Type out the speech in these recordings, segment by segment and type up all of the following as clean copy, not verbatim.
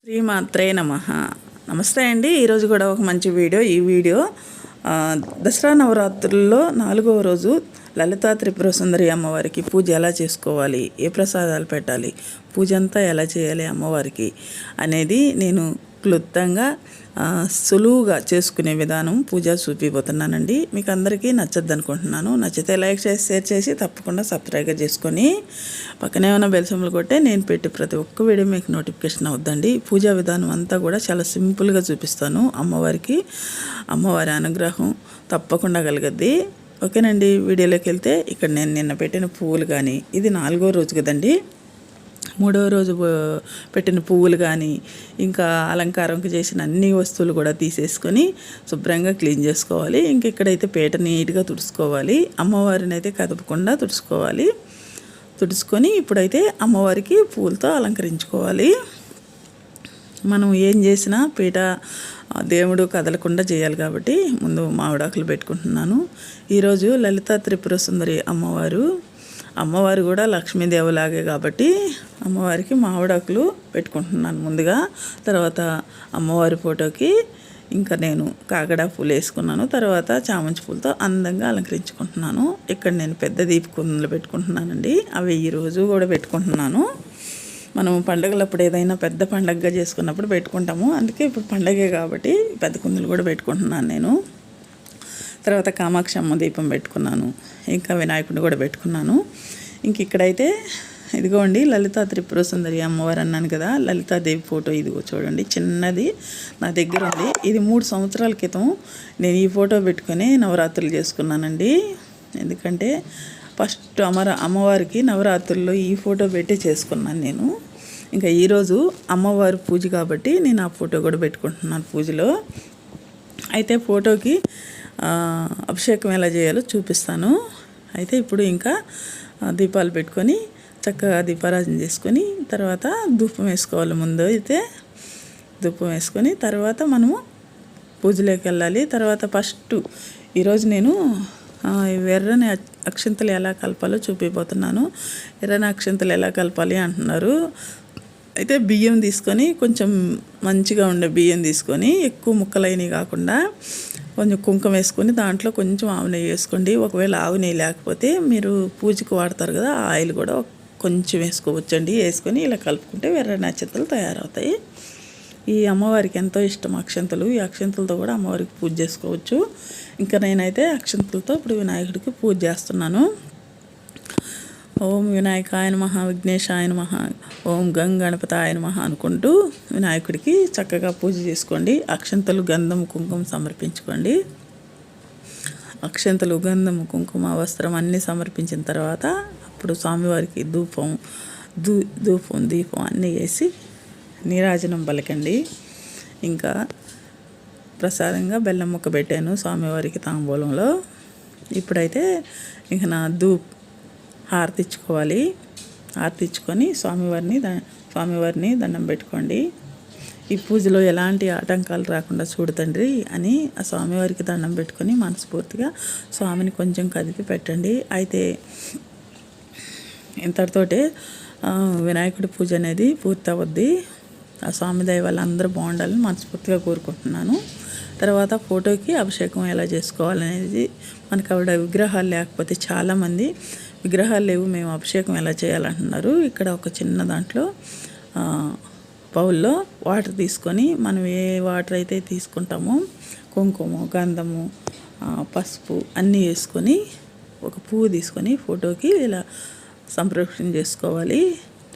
శ్రీమాత్రే నమః. నమస్తే అండి. ఈరోజు కూడా ఒక మంచి వీడియో. ఈ వీడియో దసరా నవరాత్రుల్లో 4వ రోజు లలితా త్రిపుర సుందరి అమ్మవారికి పూజ ఎలా చేసుకోవాలి, ఏ ప్రసాదాలు పెట్టాలి, పూజ అంతా ఎలా చేయాలి అమ్మవారికి అనేది నేను క్లుప్తంగా సులువుగా చేసుకునే విధానం పూజ చూపిపోతున్నానండి. మీకు అందరికీ నచ్చద్దు అనుకుంటున్నాను. నచ్చితే లైక్ చేసి షేర్ చేసి తప్పకుండా సబ్స్క్రైబ్ చేసుకొని పక్కనే ఉన్న బెల్ సింబల్ కొట్టే నేను పెట్టి ప్రతి ఒక్క వీడియో మీకు నోటిఫికేషన్ అవుద్దండి. పూజా విధానం అంతా కూడా చాలా సింపుల్గా చూపిస్తాను. అమ్మవారికి అమ్మవారి అనుగ్రహం తప్పకుండా కలగద్ది. ఓకేనండి. వీడియోలోకి వెళ్తే ఇక్కడ నేను నిన్న పెట్టిన పువ్వులు కానీ, ఇది 4వ రోజు కదండి, 3వ రోజు పెట్టిన పువ్వులు కానీ, ఇంకా అలంకారంకి చేసిన అన్ని వస్తువులు కూడా తీసేసుకొని శుభ్రంగా క్లీన్ చేసుకోవాలి. ఇంక ఇక్కడైతే పీట నీట్గా తుడుచుకోవాలి. అమ్మవారిని అయితే కదపకుండా తుడుచుకొని ఇప్పుడైతే అమ్మవారికి పూలతో అలంకరించుకోవాలి. మనం ఏం చేసినా పీట దేవుడు కదలకుండా చేయాలి కాబట్టి ముందు మామిడాకులు పెట్టుకుంటున్నాను. ఈరోజు లలితా త్రిపుర సుందరి అమ్మవారు కూడా లక్ష్మీదేవిలాగే కాబట్టి అమ్మవారికి మామిడాకులు పెట్టుకుంటున్నాను ముందుగా. తర్వాత అమ్మవారి ఫోటోకి ఇంకా నేను కాగడా పూలు వేసుకున్నాను. తర్వాత చామంతి పూలతో అందంగా అలంకరించుకుంటున్నాను. ఇక్కడ నేను పెద్ద దీపకుందులు పెట్టుకుంటున్నానండి. అవి ఈరోజు కూడా పెట్టుకుంటున్నాను. మనం పండుగలప్పుడు ఏదైనా పెద్ద పండగగా చేసుకున్నప్పుడు పెట్టుకుంటాము. అందుకే ఇప్పుడు పండగే కాబట్టి పెద్ద కుందులు కూడా పెట్టుకుంటున్నాను నేను. తర్వాత కామాక్షి అమ్మ దీపం పెట్టుకున్నాను. ఇంకా వినాయకుడిని కూడా పెట్టుకున్నాను. ఇంక ఇక్కడైతే ఇదిగోండి లలితా త్రిపుర సుందరి అమ్మవారు అన్నాను కదా, లలితాదేవి ఫోటో ఇదిగో చూడండి, చిన్నది నా దగ్గర ఉంది. ఇది 3 సంవత్సరాల క్రితం నేను ఈ ఫోటో పెట్టుకొని నవరాత్రులు చేసుకున్నానండి. ఎందుకంటే ఫస్ట్ అమ్మవారికి నవరాత్రుల్లో ఈ ఫోటో పెట్టి చేసుకున్నాను నేను. ఇంకా ఈరోజు అమ్మవారి పూజ కాబట్టి నేను ఆ ఫోటో కూడా పెట్టుకుంటున్నాను పూజలో. అయితే ఫోటోకి అభిషేకం ఎలా చేయాలో చూపిస్తాను. అయితే ఇప్పుడు ఇంకా దీపాలు పెట్టుకొని చక్కగా దీపారాజన చేసుకొని తర్వాత ధూపం వేసుకోవాలి. ముందు అయితే ధూపం వేసుకొని తర్వాత మనము పూజలోకి వెళ్ళాలి. తర్వాత ఫస్ట్ ఈరోజు నేను ఎర్రని అక్షంతలు ఎలా కలపాలో చూపిపోతున్నాను. ఎర్రని అక్షంతలు ఎలా కలపాలి అంటున్నారు. అయితే బియ్యం తీసుకొని, కొంచెం మంచిగా ఉండే బియ్యం తీసుకొని, ఎక్కువ ముక్కలైనవి కాకుండా కొంచెం కుంకుమ వేసుకొని దాంట్లో కొంచెం ఆవు నెయ్యి వేసుకోండి. ఒకవేళ ఆవు నెయ్యి లేకపోతే మీరు పూజకు వాడతారు కదా, ఆయిల్ కూడా కొంచెం వేసుకోవచ్చండి. వేసుకొని ఇలా కలుపుకుంటే ఎర్రని అక్షంతలు తయారవుతాయి. ఈ అమ్మవారికి ఎంతో ఇష్టం అక్షంతలు. ఈ అక్షంతలతో కూడా అమ్మవారికి పూజ చేసుకోవచ్చు. ఇంకా నేనైతే అక్షంతలతో ఇప్పుడు వినాయకుడికి పూజ చేస్తున్నాను. ఓం వినాయకాయ నమః, విఘ్నేశాయ నమః, ఓం గణపతాయ నమః అనుకుంటూ వినాయకుడికి చక్కగా పూజ చేసుకోండి. అక్షంతలు, గంధం, కుంకుమ సమర్పించుకోండి. అక్షంతలు, గంధం, కుంకుమ, వస్త్రం అన్నీ సమర్పించిన తర్వాత అప్పుడు స్వామివారికి ధూపం దీపం అన్నీ వేసి నీరాజనం పలకండి. ఇంకా ప్రసాదంగా బెల్లం ముక్క పెట్టాను స్వామివారికి తాంబూలంలో. ఇప్పుడైతే ఇంక నా హారతి ఇచ్చుకోవాలి. హారతి ఇచ్చుకొని స్వామివారిని దండం పెట్టుకోండి. ఈ పూజలో ఎలాంటి ఆటంకాలు రాకుండా చూడు తండ్రి అని ఆ స్వామివారికి దండం పెట్టుకొని మనస్ఫూర్తిగా స్వామిని కొంచెం కదిపి పెట్టండి. అయితే ఇంతటితోటే వినాయకుడి పూజ అనేది పూర్తి అవద్ది. ఆ స్వామి దయ వల్ల అందరూ బాగుండాలని మనస్ఫూర్తిగా కోరుకుంటున్నాను. తర్వాత ఫోటోకి అభిషేకం ఎలా చేసుకోవాలనేది, మనకు ఆవిడ విగ్రహాలు లేకపోతే చాలామంది విగ్రహాలు లేవు మేము అభిషేకం ఎలా చేయాలంటున్నారు. ఇక్కడ ఒక చిన్న దాంట్లో బౌల్లో వాటర్ తీసుకొని, మనం ఏ వాటర్ అయితే తీసుకుంటామో కుంకుమ, గంధము, పసుపు అన్నీ వేసుకొని ఒక పువ్వు తీసుకొని ఫోటోకి ఇలా సంప్రోక్షణ చేసుకోవాలి.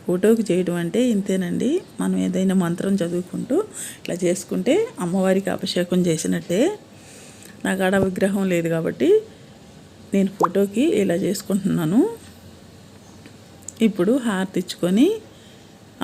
ఫోటోకి చేయడం అంటే ఇంతేనండి. మనం ఏదైనా మంత్రం చదువుకుంటూ ఇట్లా చేసుకుంటే అమ్మవారికి అభిషేకం చేసినట్టే. నాకు ఆడ విగ్రహం లేదు కాబట్టి నేను ఫోటోకి ఇలా చేసుకుంటున్నాను. ఇప్పుడు హారతి ఇచ్చుకొని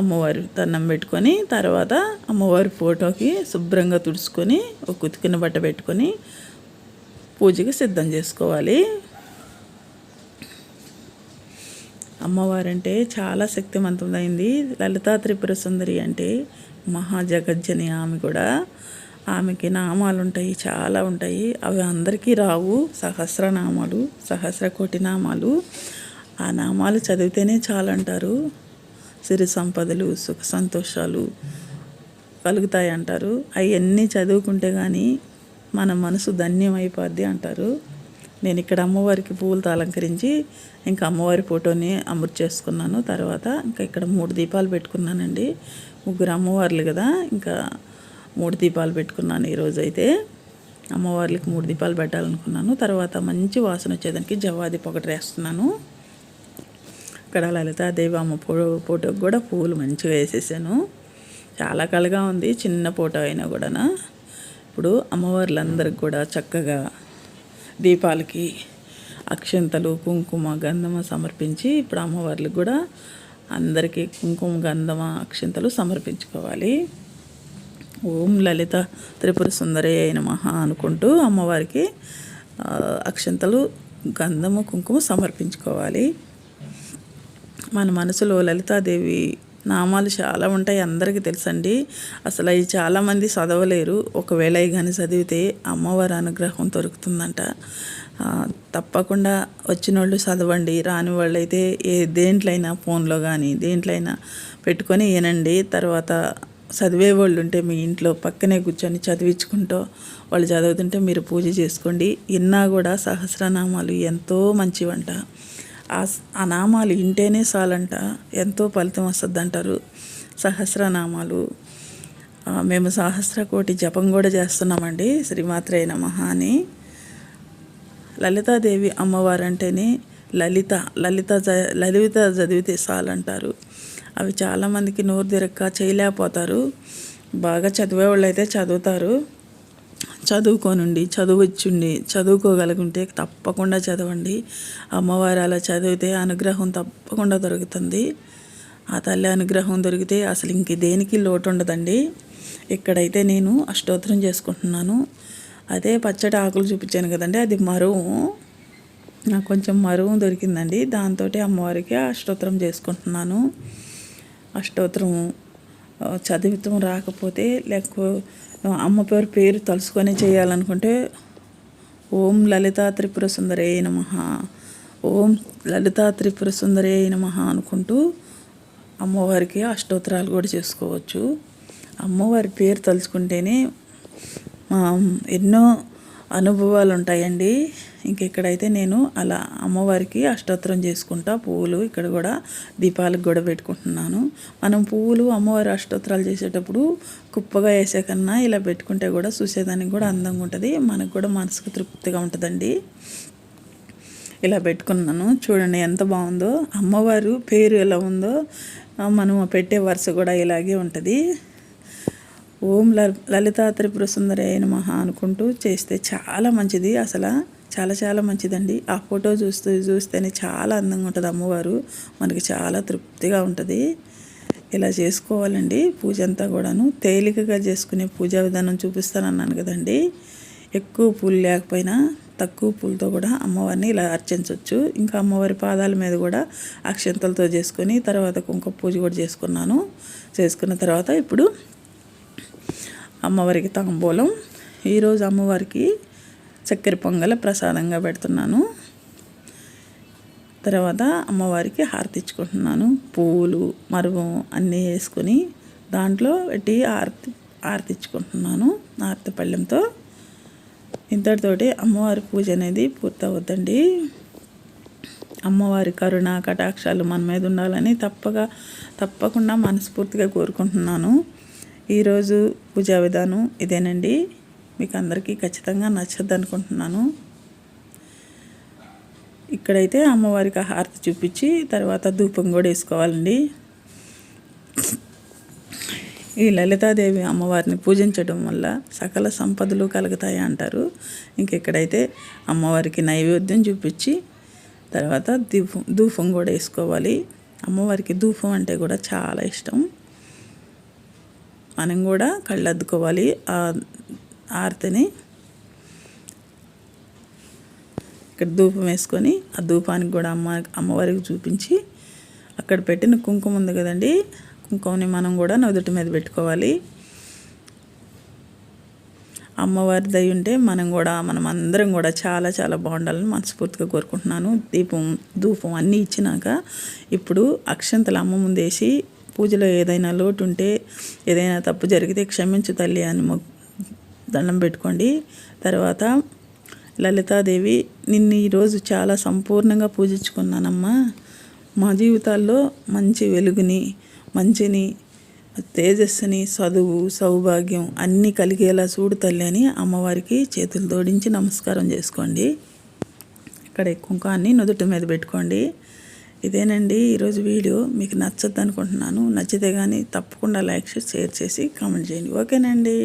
అమ్మవారి దండం పెట్టుకొని తర్వాత అమ్మవారి ఫోటోకి శుభ్రంగా తుడుచుకొని ఒక ఉతికిన బట్ట పెట్టుకొని పూజకి సిద్ధం చేసుకోవాలి. అమ్మవారంటే చాలా శక్తివంతమైంది. లలితా త్రిపుర సుందరి అంటే మహాజగజ్జని. ఆమె కూడా, ఆమెకి నామాలు ఉంటాయి, చాలా ఉంటాయి. అవి అందరికీ రావు. సహస్రనామాలు, సహస్రకోటి నామాలు. ఆ నామాలు చదివితేనే చాలంటారు. సిరి సంపదలు, సుఖ సంతోషాలు, కలుగుతాయి అంటారు. అవన్నీ చదువుకుంటే కానీ మన మనసు ధన్యం అయిపోద్ది అంటారు. నేను ఇక్కడ అమ్మవారికి పూలతో అలంకరించి ఇంకా అమ్మవారి ఫోటోని అమృత చేసుకున్నాను. తర్వాత ఇంకా ఇక్కడ 3 దీపాలు పెట్టుకున్నానండి. 3 అమ్మవార్లు కదా, ఇంకా 3 దీపాలు పెట్టుకున్నాను. ఈరోజు అయితే అమ్మవార్లకి 3 దీపాలు పెట్టాలనుకున్నాను. తర్వాత మంచి వాసన వచ్చేదానికి జవ్వాది పొగట వేస్తున్నాను. ఇక్కడ లలితాదేవి అమ్మ ఫోటోకి కూడా పూలు మంచిగా వేసేసాను. చాలా కళగా ఉంది, చిన్న ఫోటో అయినా కూడా. ఇప్పుడు అమ్మవార్లందరికి కూడా చక్కగా దీపాలకి అక్షంతలు, కుంకుమ, గంధమ సమర్పించి ఇప్పుడు అమ్మవార్లకు కూడా అందరికీ కుంకుమ, గంధమ, అక్షంతలు సమర్పించుకోవాలి. ఓం లలిత త్రిపుర సుందరే నమః అనుకుంటూ అమ్మవారికి అక్షంతలు, గంధము, కుంకుమ సమర్పించుకోవాలి. మన మనసులో లలితాదేవి నామాలు చాలా ఉంటాయి, అందరికీ తెలుసండి. అసలు అవి చాలామంది చదవలేరు. ఒకవేళ అవి కానీ చదివితే అమ్మవారి అనుగ్రహం దొరుకుతుందంట. తప్పకుండా వచ్చిన వాళ్ళు చదవండి, రాని వాళ్ళు అయితే దేంట్లో అయినా ఫోన్లో కానీ దేంట్లో అయినా పెట్టుకొని వినండి. తర్వాత చదివే వాళ్ళు ఉంటే మీ ఇంట్లో పక్కనే కూర్చొని చదివించుకుంటూ వాళ్ళు చదువుతుంటే మీరు పూజ చేసుకోండి. ఇన్నా కూడా సహస్రనామాలు ఎంతో మంచివంట. ఆ నామాలు వింటేనే చాలంట, ఎంతో ఫలితం వస్తుంది అంటారు. సహస్రనామాలు మేము సహస్రకోటి జపం కూడా చేస్తున్నామండి, శ్రీమాత్రే నమః అని. లలితాదేవి అమ్మవారు అంటేనే లలిత చదివితే చాలంటారు. అవి చాలామందికి నోరు తిరక్క చేయలేకపోతారు. బాగా చదివేవాళ్ళు అయితే చదువుతారు. చదువుకోనుండి చదువుకోగలుగుంటే తప్పకుండా చదవండి. అమ్మవారు అలా చదివితే అనుగ్రహం తప్పకుండా దొరుకుతుంది. ఆ తల్లి అనుగ్రహం దొరికితే అసలు ఇంక దేనికి లోటు ఉండదండి. ఇక్కడైతే నేను అష్టోత్తరం చేసుకుంటున్నాను. అదే పచ్చడి ఆకులు చూపించాను కదండి, అది మరువు. నాకు కొంచెం మరువు దొరికిందండి, దాంతో అమ్మవారికి అష్టోత్తరం చేసుకుంటున్నాను. అష్టోత్తరం చదివితం రాకపోతే అమ్మ పేరు తలుసుకొని చేయాలనుకుంటే ఓం లలితా త్రిపుర సుందరే నమః, ఓం లలితా త్రిపుర సుందరే నమః అనుకుంటూ అమ్మవారికి అష్టోత్తరాలు కూడా చేసుకోవచ్చు. అమ్మవారి పేరు తలుచుకుంటేనే ఎన్నో అనుభవాలు ఉంటాయండి. ఇక్కడైతే నేను అలా అమ్మవారికి అష్టోత్తరం చేసుకుంటా పువ్వులు ఇక్కడ కూడా దీపాలకు కూడా పెట్టుకుంటున్నాను. మనం పువ్వులు అమ్మవారి అష్టోత్తరాలు చేసేటప్పుడు కుప్పగా వేసే కన్నా ఇలా పెట్టుకుంటే కూడా చూసేదానికి కూడా అందంగా ఉంటుంది, మనకు కూడా మనసుకు తృప్తిగా ఉంటుందండి. ఇలా పెట్టుకున్నాను, చూడండి ఎంత బాగుందో. అమ్మవారు పేరు ఎలా ఉందో మనం పెట్టే వరుస కూడా ఇలాగే ఉంటుంది. ఓం లలితా త్రిపుర సుందరే నమః అనుకుంటూ చేస్తే చాలా మంచిది. అసలు చాలా చాలా మంచిదండి. ఆ ఫోటో చూస్తేనే చాలా అందంగా ఉంటుంది అమ్మవారు, మనకి చాలా తృప్తిగా ఉంటుంది. ఇలా చేసుకోవాలండి పూజ అంతా కూడాను. తేలికగా చేసుకునే పూజా విధానం చూపిస్తానన్నాను కదండి. ఎక్కువ పూలు లేకపోయినా తక్కువ పూలతో కూడా అమ్మవారిని ఇలా అర్చించవచ్చు. ఇంకా అమ్మవారి పాదాల మీద కూడా అక్షంతలతో చేసుకొని తర్వాత కుంకుమ పూజ కూడా చేసుకున్న తర్వాత ఇప్పుడు అమ్మవారికి తాంబూలం. ఈరోజు అమ్మవారికి చక్కెర పొంగల్ ప్రసాదంగా పెడుతున్నాను. తర్వాత అమ్మవారికి హారతి ఇచ్చుకుంటున్నాను. పువ్వులు, మరుగు అన్నీ వేసుకొని దాంట్లో పెట్టి హారతి ఇచ్చుకుంటున్నాను హారతి పళ్ళెంతో. ఇంతటితోటి అమ్మవారి పూజ అనేది పూర్తవుద్దండి. అమ్మవారి కరుణ కటాక్షాలు మన మీద ఉండాలని తప్పకుండా మనస్ఫూర్తిగా కోరుకుంటున్నాను. ఈరోజు పూజా విధానం ఇదేనండి. మీకు అందరికీ ఖచ్చితంగా నచ్చద్దు అనుకుంటున్నాను. ఇక్కడైతే అమ్మవారికి హారతి చూపించి తర్వాత ధూపం కూడా వేసుకోవాలండి. ఈ లలితాదేవి అమ్మవారిని పూజించడం వల్ల సకల సంపదలు కలుగుతాయి అంటారు. ఇక్కడైతే అమ్మవారికి నైవేద్యం చూపించి తర్వాత ధూపం కూడా వేసుకోవాలి. అమ్మవారికి ధూపం అంటే కూడా చాలా ఇష్టం. మనం కూడా కళ్ళద్దుకోవాలి ఆ ఆరతిని. ఇక్కడ ధూపం వేసుకొని ఆ ధూపానికి కూడా అమ్మవారికి చూపించి అక్కడ పెట్టిన కుంకుమ ఉంది కదండి, కుంకుమని మనం కూడా నుదుటి మీద పెట్టుకోవాలి. అమ్మవారి దయ ఉంటే మనం అందరం కూడా చాలా చాలా బాగుండాలని మనస్ఫూర్తిగా కోరుకుంటున్నాను. ధూపం అన్నీ ఇచ్చినాక ఇప్పుడు అక్షంతలు అమ్మ ముందేసి పూజలో ఏదైనా లోటు ఉంటే, ఏదైనా తప్పు జరిగితే క్షమించు తల్లి అని దండం పెట్టుకోండి. తర్వాత లలితాదేవి, నిన్ను ఈరోజు చాలా సంపూర్ణంగా పూజించుకున్నానమ్మా. మా జీవితాల్లో మంచి వెలుగుని, మంచిని, తేజస్సుని, చదువు, సౌభాగ్యం అన్నీ కలిగేలా చూడు తల్లి అని అమ్మవారికి చేతులు జోడించి నమస్కారం చేసుకోండి. ఇక్కడ కుంకాన్ని నుదుటి మీద పెట్టుకోండి. ఇదేనండి ఈరోజు వీడియో. మీకు నచ్చద్దు అనుకుంటున్నాను. నచ్చితే కానీ తప్పకుండా లైక్ చేసి, షేర్ చేసి, కామెంట్ చేయండి. ఓకేనండి.